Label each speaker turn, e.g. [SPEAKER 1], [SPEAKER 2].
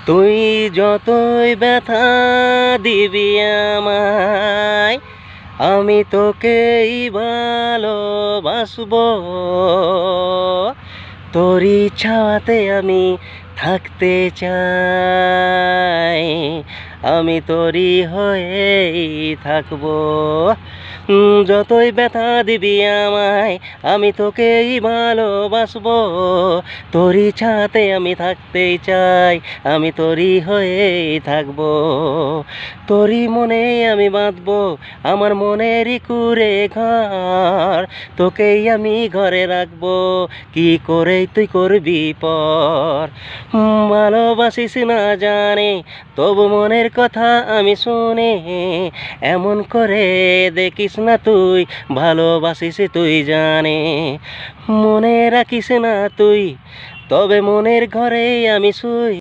[SPEAKER 1] তুই যতই ব্যথা দিবি আমায়, আমি তোকেই ভালোবাসবো। তোরই ছায়াতে আমি থাকতে চাই, আমি তোরই হয়েই থাকবো। যতই ব্যথা দিবি আমায়, আমি তোকেই ভালোবাসবো। তোরই ছায়াতে আমি থাকতেই চাই, আমি তোরই হয়েই থাকবো। তোরই মনে আমি বাঁধবো আমার মনেরই কুঁড়ে ঘর, তোকেই আমি ঘরে রাখবো, কি করে তুই করবি পর। ভালোবাসিস না জানে, তবু মনের কথা আমি শুনে, এমন করে দেখিস না তুই, ভালোবাসিস তুই জানে। মনে রাখিস না তুই, তবে মনের ঘরে আমি শুই।